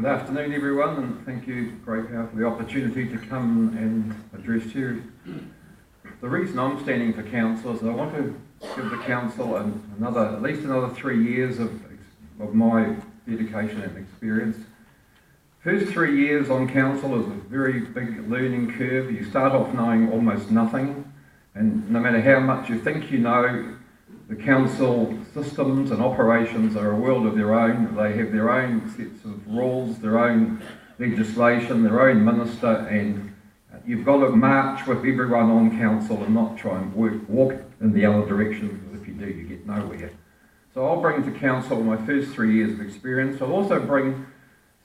Good afternoon, everyone, and thank you, Great Power, for the opportunity to come and address you. The reason I'm standing for council is I want to give the council at least another 3 years of my dedication and experience. First 3 years on council is a very big learning curve. You start off knowing almost nothing, and no matter how much you think you know, the council systems and operations are a world of their own. They have their own sets of rules, their own legislation, their own minister, and you've got to march with everyone on council and not try and walk in the other direction, because if you do, you get nowhere. So I'll bring to council my first 3 years of experience. I'll also bring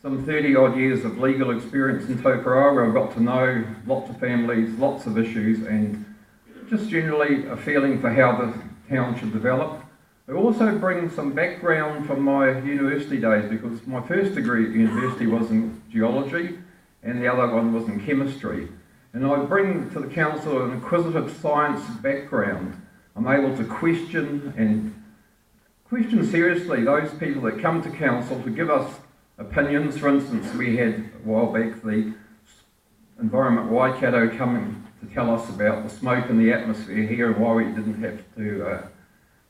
some 30 odd years of legal experience in Tokoroa, where I've got to know lots of families, lots of issues, and just generally a feeling for how the town should develop. I also bring some background from my university days, because my first degree at university was in geology and the other one was in chemistry. And I bring to the council an inquisitive science background. I'm able to question seriously those people that come to council to give us opinions. For instance, we had a while back the Environment Waikato coming to tell us about the smoke in the atmosphere here and why we didn't have to,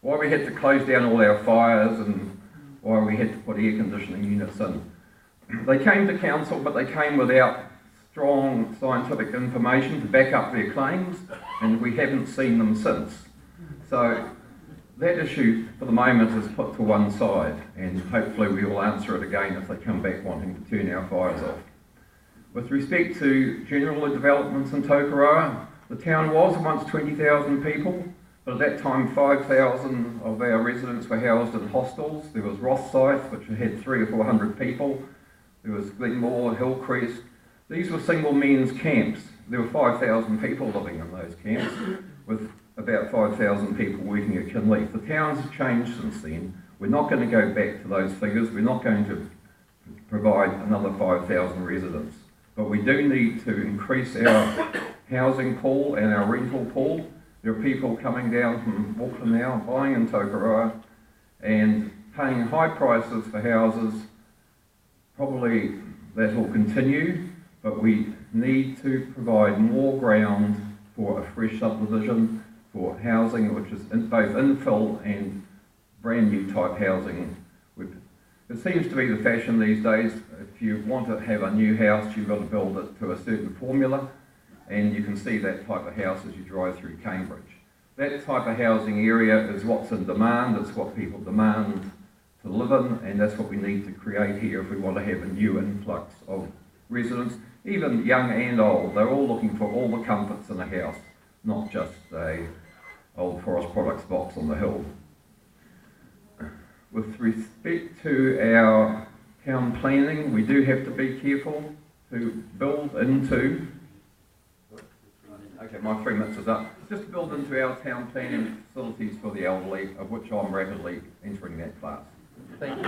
why we had to close down all our fires and why we had to put air conditioning units in. They came to council, but they came without strong scientific information to back up their claims, and we haven't seen them since. So that issue for the moment is put to one side, and hopefully we will answer it again if they come back wanting to turn our fires off. With respect to general developments in Tokoroa, the town was once 20,000 people, but at that time 5,000 of our residents were housed in hostels. There was Rothside, which had 300 or 400 people. There was Glenmore, Hillcrest. These were single men's camps. There were 5,000 people living in those camps, with about 5,000 people working at Kinleith. The town's changed since then. We're not going to go back to those figures. We're not going to provide another 5,000 residents. But we do need to increase our housing pool and our rental pool. There are people coming down from Auckland now, buying in Tokoroa and paying high prices for houses. Probably that will continue, but we need to provide more ground for a fresh subdivision, for housing which is both infill and brand new type housing. It seems to be the fashion these days. If you want to have a new house, you've got to build it to a certain formula, and you can see that type of house as you drive through Cambridge. That type of housing area is what's in demand. It's what people demand to live in, and that's what we need to create here if we want to have a new influx of residents, even young and old. They're all looking for all the comforts in a house, not just a old forest products box on the hill. With respect to our town planning, we do have to be careful to build into, okay, my 3 minutes is up, just build into our town planning facilities for the elderly, of which I'm rapidly entering that class. Thank you.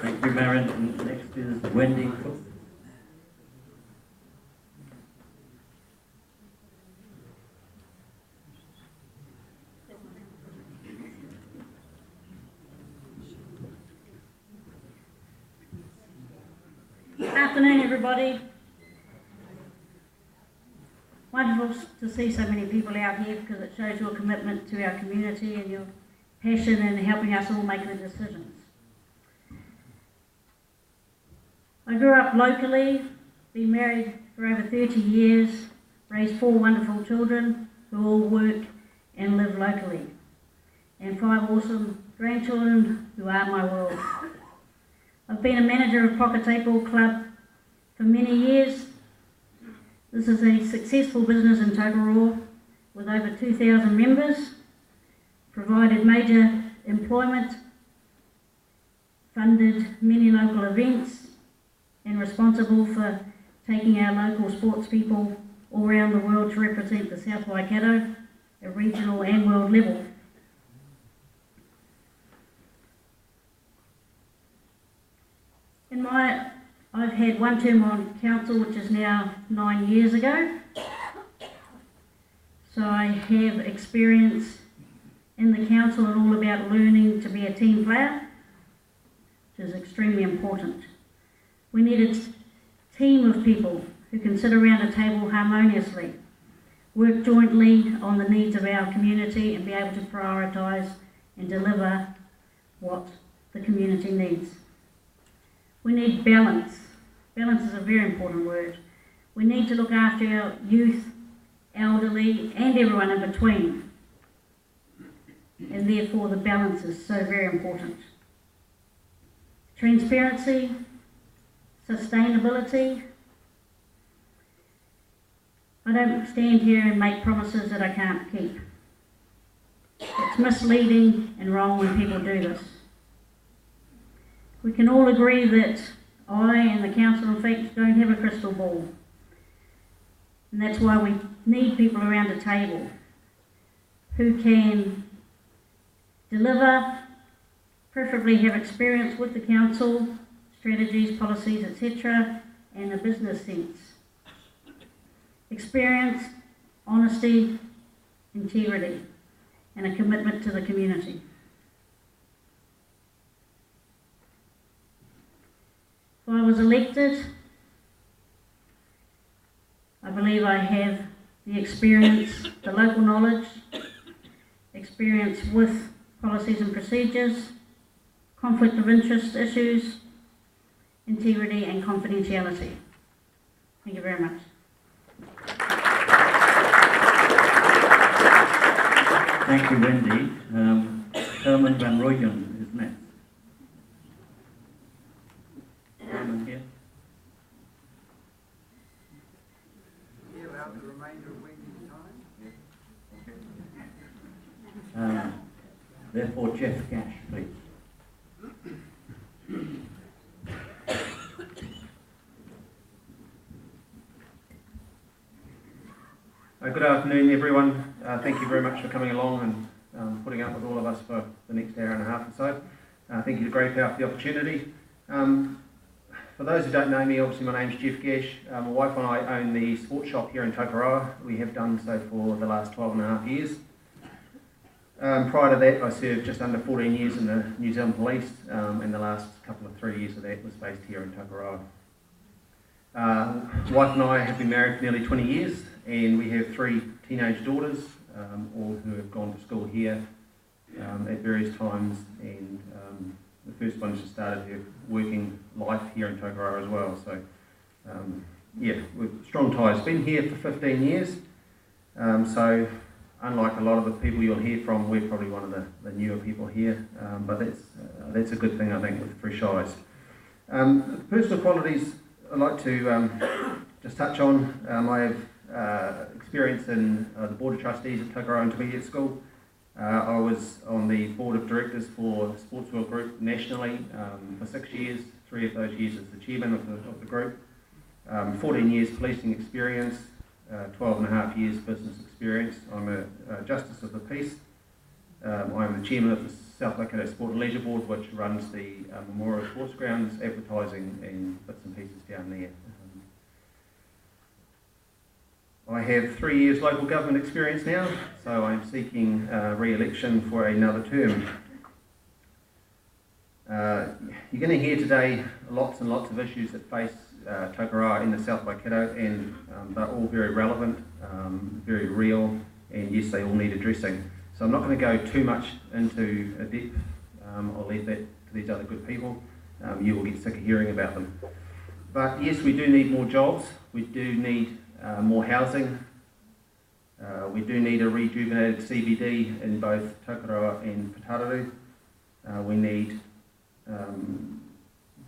Thank you, Marion. Next is Wendy Cook. Good afternoon, everybody. Wonderful to see so many people out here, because it shows your commitment to our community and your passion in helping us all make the decisions. I grew up locally, been married for over 30 years, raised 4 wonderful children who all work and live locally, and 5 awesome grandchildren who are my world. I've been a manager of Pocketable Club for many years. This is a successful business in Tokoroa with over 2,000 members, provided major employment, funded many local events, and responsible for taking our local sports people all around the world to represent the South Waikato at regional and world level. I've had one term on council, which is now 9 years ago. So I have experience in the council are all about learning to be a team player, which is extremely important. We need a team of people who can sit around a table harmoniously, work jointly on the needs of our community and be able to prioritise and deliver what the community needs. We need balance. Balance is a very important word. We need to look after our youth, elderly and everyone in between. And therefore the balance is so very important. Transparency, sustainability. I don't stand here and make promises that I can't keep. It's misleading and wrong when people do this. We can all agree that I and the Council of Sept don't have a crystal ball. And that's why we need people around the table who can deliver, preferably have experience with the council, strategies, policies, etc., and a business sense. Experience, honesty, integrity, and a commitment to the community. If I was elected, I believe I have the experience, the local knowledge, experience with policies and procedures, conflict of interest issues, integrity and confidentiality. Thank you very much. Thank you, Wendy. Herman van Rooyen is next. Herman here. The remainder of Wendy's time? Therefore, Jeff Gash, please. Good afternoon, everyone. Thank you very much for coming along and putting up with all of us for the next hour and a half or so. Thank you to Grey Power for the opportunity. For those who don't know me, obviously my name's Jeff Gash. My wife and I own the sports shop here in Tokoroa. We have done so for the last 12 and a half years. Prior to that, I served just under 14 years in the New Zealand Police, and the last couple of 3 years of that was based here in Tokoroa. Wife and I have been married for nearly 20 years, and we have 3 teenage daughters, all who have gone to school here at various times, and the first one just started her working life here in Tokoroa as well. So, yeah, we've strong ties. Been here for 15 years, so unlike a lot of the people you'll hear from, we're probably one of the newer people here, but that's a good thing, I think, with fresh eyes. Personal qualities I'd like to just touch on. I have experience in the Board of Trustees at Tokoroa Intermediate School. I was on the Board of Directors for Sports World Group nationally for 6 years, 3 of those years as the chairman of the group. 14 years policing experience, 12 and a half years business experience. I'm a Justice of the Peace. I'm the chairman of the South Waikato Sport and Leisure Board, which runs the Memorial Sports Grounds, advertising and bits and pieces down there. I have 3 years local government experience now, so I'm seeking re-election for another term. You're going to hear today lots and lots of issues that face Tokoroa in the South Waikato, and they're all very relevant, very real, and yes, they all need addressing. So I'm not going to go too much into a depth. I'll leave that to these other good people. You will get sick of hearing about them. But yes, we do need more jobs. We do need more housing. We do need a rejuvenated CBD in both Tokoroa and Patararu. We need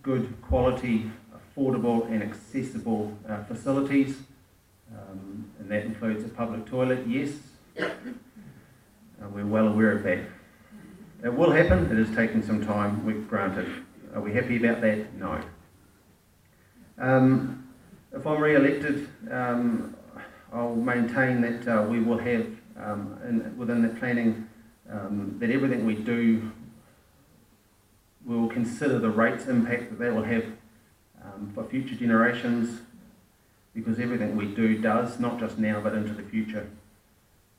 good quality, affordable and accessible facilities, and that includes a public toilet, yes. We're well aware of that. It will happen, it has taken some time, we've granted. Are we happy about that? No. If I'm re-elected, I'll maintain that we will have, within the planning, that everything we do, we will consider the rates impact that will have for future generations, because everything we do does, not just now but into the future.